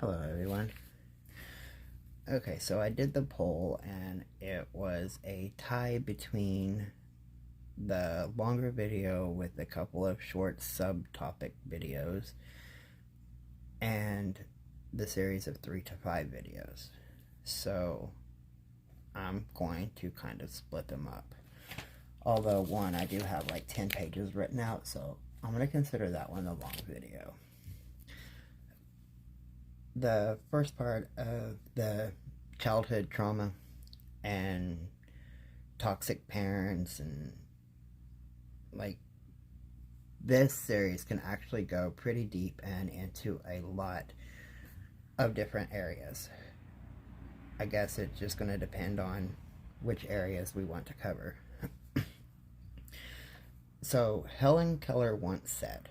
Hello, everyone. Okay, so I did the poll, and it was a tie between the longer video with a couple of short subtopic videos and the series of 3 to 5 videos. So I'm going to kind of split them up. Although one, I do have like 10 pages written out, so I'm going to consider that one a long video. The first part of the childhood trauma and toxic parents, and like, this series can actually go pretty deep and into a lot of different areas. I guess it's just going to depend on which areas we want to cover. So Helen Keller once said,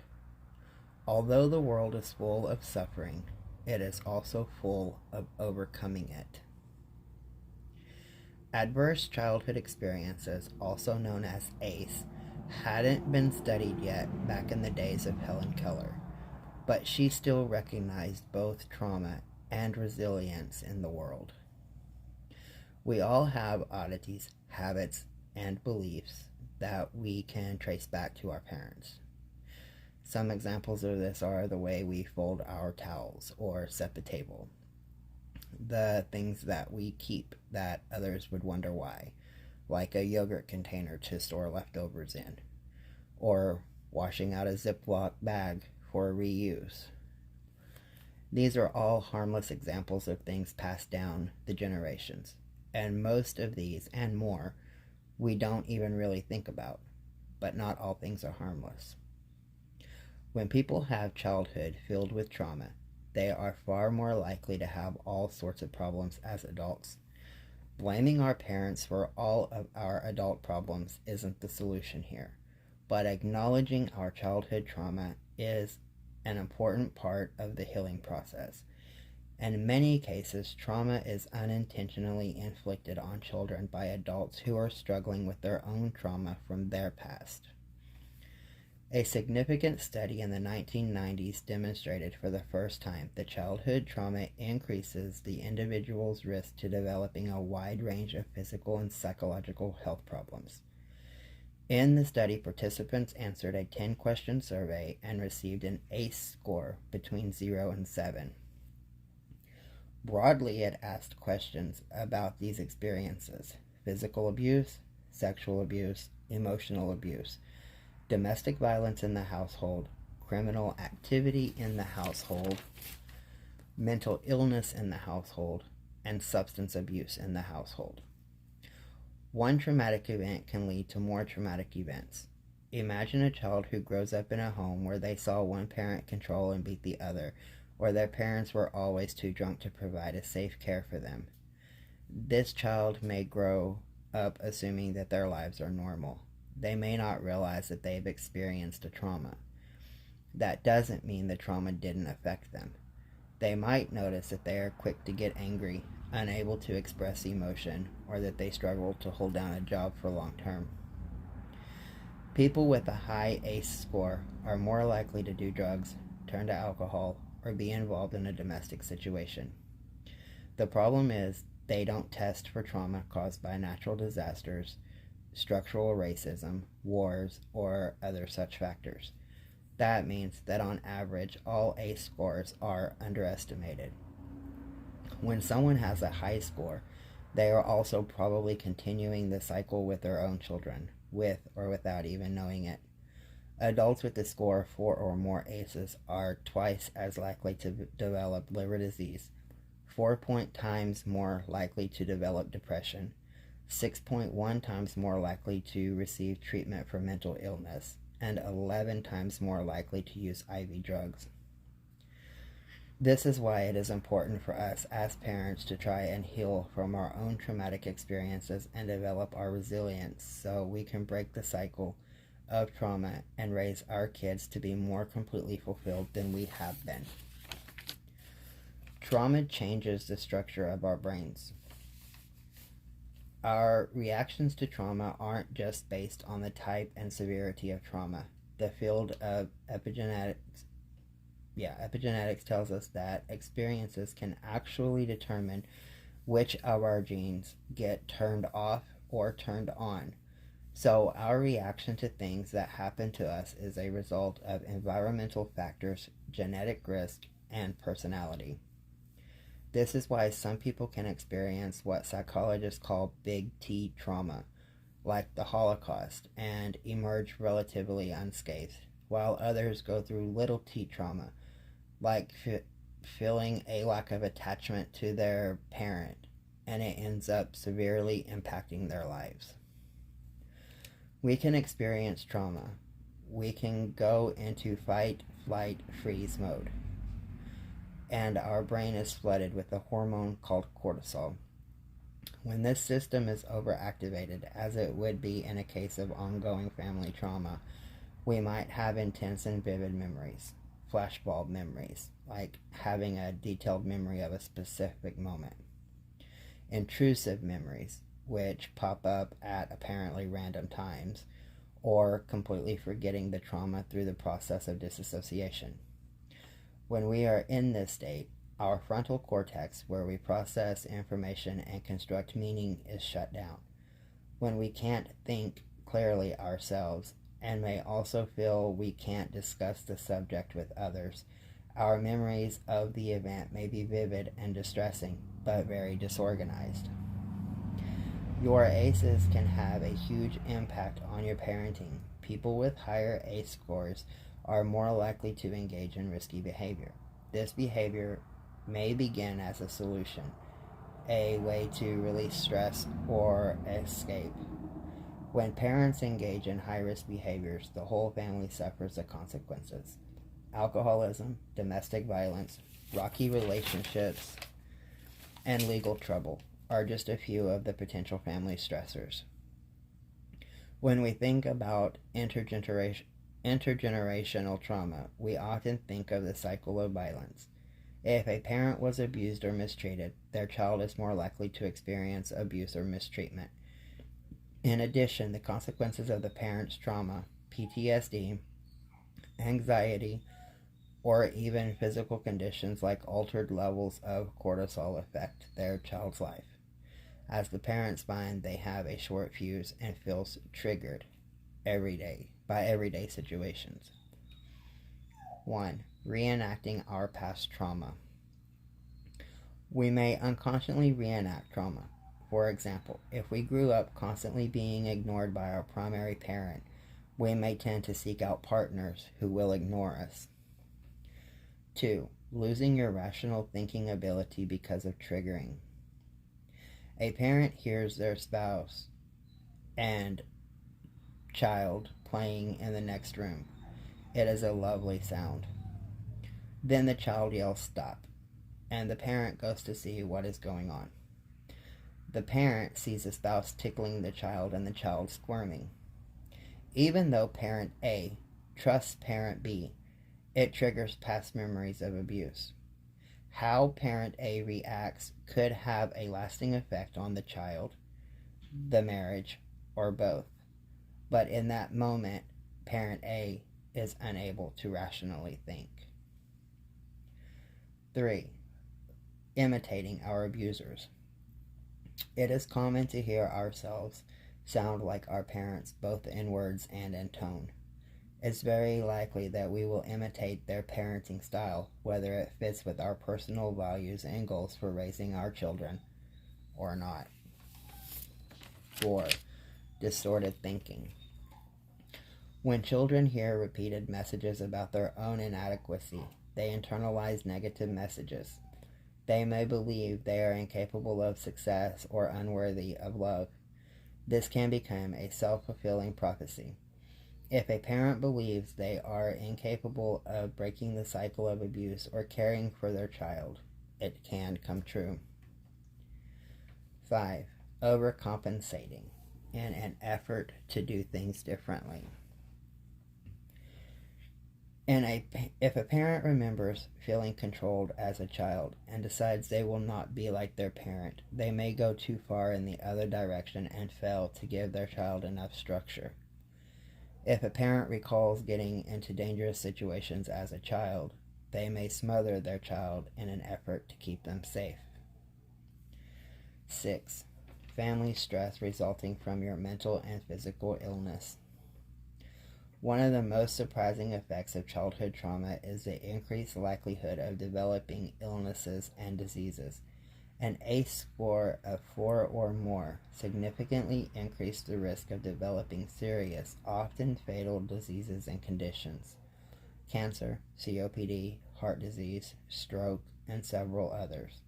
"Although the world is full of suffering, it is also full of overcoming it." Adverse childhood experiences, also known as ACE, hadn't been studied yet back in the days of Helen Keller, but she still recognized both trauma and resilience in the world. We all have oddities, habits, and beliefs that we can trace back to our parents. Some examples of this are the way we fold our towels or set the table, the things that we keep that others would wonder why, like a yogurt container to store leftovers in, or washing out a Ziploc bag for reuse. These are all harmless examples of things passed down the generations, and most of these and more we don't even really think about, but not all things are harmless. When people have childhood filled with trauma, they are far more likely to have all sorts of problems as adults. Blaming our parents for all of our adult problems isn't the solution here, but acknowledging our childhood trauma is an important part of the healing process. And in many cases, trauma is unintentionally inflicted on children by adults who are struggling with their own trauma from their past. A significant study in the 1990s demonstrated for the first time that childhood trauma increases the individual's risk to developing a wide range of physical and psychological health problems. In the study, participants answered a 10-question survey and received an ACE score between 0 and 7. Broadly, it asked questions about these experiences: physical abuse, sexual abuse, emotional abuse, domestic violence in the household, criminal activity in the household, mental illness in the household, and substance abuse in the household. One traumatic event can lead to more traumatic events. Imagine a child who grows up in a home where they saw one parent control and beat the other, or their parents were always too drunk to provide a safe care for them. This child may grow up assuming that their lives are normal. They may not realize that they've experienced a trauma. That doesn't mean the trauma didn't affect them. They might notice that they are quick to get angry, unable to express emotion, or that they struggle to hold down a job for long term. People with a high ACE score are more likely to do drugs, turn to alcohol, or be involved in a domestic situation. The problem is they don't test for trauma caused by natural disasters, structural racism, wars, or other such factors. That means that on average, all ACE scores are underestimated. When someone has a high score, they are also probably continuing the cycle with their own children, with or without even knowing it. Adults with a score of 4 or more ACEs are twice as likely to develop liver disease, 4 times more likely to develop depression, 6.1 times more likely to receive treatment for mental illness, and 11 times more likely to use IV drugs. This is why it is important for us as parents to try and heal from our own traumatic experiences and develop our resilience so we can break the cycle of trauma and raise our kids to be more completely fulfilled than we have been. Trauma changes the structure of our brains. Our reactions to trauma aren't just based on the type and severity of trauma. The field of epigenetics epigenetics tells us that experiences can actually determine which of our genes get turned off or turned on. So our reaction to things that happen to us is a result of environmental factors, genetic risk, and personality. This is why some people can experience what psychologists call big T trauma, like the Holocaust, and emerge relatively unscathed, while others go through little t trauma, like feeling a lack of attachment to their parent, and it ends up severely impacting their lives. We can experience trauma. We can go into fight, flight, freeze mode, and our brain is flooded with a hormone called cortisol. When this system is overactivated, as it would be in a case of ongoing family trauma, we might have intense and vivid memories, flashbulb memories, like having a detailed memory of a specific moment. Intrusive memories, which pop up at apparently random times, or completely forgetting the trauma through the process of disassociation. When we are in this state, our frontal cortex, where we process information and construct meaning, is shut down. When we can't think clearly ourselves, and may also feel we can't discuss the subject with others, our memories of the event may be vivid and distressing, but very disorganized. Your ACEs can have a huge impact on your parenting. People with higher ACE scores are more likely to engage in risky behavior. This behavior may begin as a solution, a way to release stress or escape. When parents engage in high-risk behaviors, the whole family suffers the consequences. Alcoholism, domestic violence, rocky relationships, and legal trouble are just a few of the potential family stressors. When we think about intergenerational trauma, we often think of the cycle of violence. If a parent was abused or mistreated, their child is more likely to experience abuse or mistreatment. In addition, the consequences of the parent's trauma, PTSD, anxiety, or even physical conditions like altered levels of cortisol affect their child's life. As the parents find they have a short fuse and feels triggered by everyday situations. 1. Reenacting our past trauma. We may unconsciously reenact trauma. For example, if we grew up constantly being ignored by our primary parent, we may tend to seek out partners who will ignore us. 2. Losing your rational thinking ability because of triggering. A parent hears their spouse and child playing in the next room. It is a lovely sound. Then the child yells stop, and the parent goes to see what is going on. The parent sees the spouse tickling the child and the child squirming. Even though parent A trusts parent B, it triggers past memories of abuse. How parent A reacts could have a lasting effect on the child, the marriage, or both. But in that moment, parent A is unable to rationally think. 3. Imitating our abusers. It is common to hear ourselves sound like our parents, both in words and in tone. It's very likely that we will imitate their parenting style, whether it fits with our personal values and goals for raising our children or not. 4. Distorted thinking. When children hear repeated messages about their own inadequacy, they internalize negative messages. They may believe they are incapable of success or unworthy of love. This can become a self-fulfilling prophecy. If a parent believes they are incapable of breaking the cycle of abuse or caring for their child, it can come true. 5. Overcompensating in an effort to do things differently. If a parent remembers feeling controlled as a child and decides they will not be like their parent, they may go too far in the other direction and fail to give their child enough structure. If a parent recalls getting into dangerous situations as a child, they may smother their child in an effort to keep them safe. 6. Family stress resulting from your mental and physical illness. One of the most surprising effects of childhood trauma is the increased likelihood of developing illnesses and diseases. An ACE score of 4 or more significantly increased the risk of developing serious, often fatal diseases and conditions. Cancer, COPD, heart disease, stroke, and several others.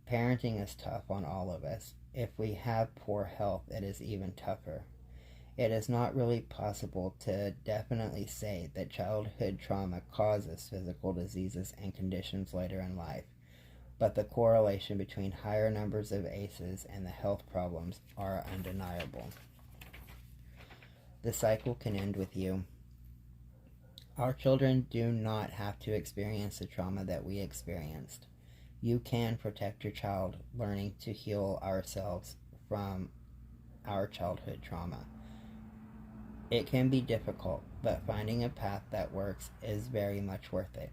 Parenting is tough on all of us. If we have poor health, it is even tougher. It is not really possible to definitely say that childhood trauma causes physical diseases and conditions later in life, but the correlation between higher numbers of ACEs and the health problems are undeniable. The cycle can end with you. Our children do not have to experience the trauma that we experienced. You can protect your child learning to heal ourselves from our childhood trauma. It can be difficult, but finding a path that works is very much worth it.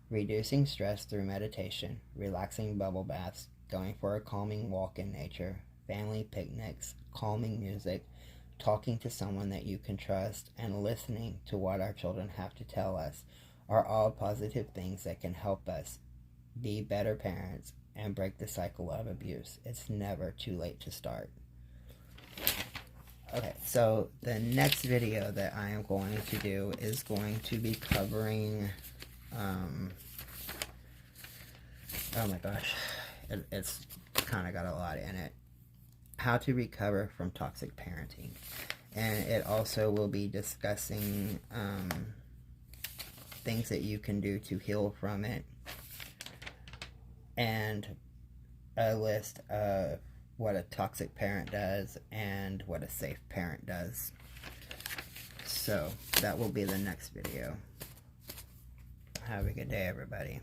Reducing stress through meditation, relaxing bubble baths, going for a calming walk in nature, family picnics, calming music, talking to someone that you can trust, and listening to what our children have to tell us are all positive things that can help us be better parents and break the cycle of abuse. It's never too late to start. Okay, so the next video that I am going to do is going to be covering, oh my gosh, it's kind of got a lot in it. How to recover from toxic parenting. And it also will be discussing things that you can do to heal from it, and a list of what a toxic parent does and what a safe parent does. So that will be the next video. Have a good day, everybody.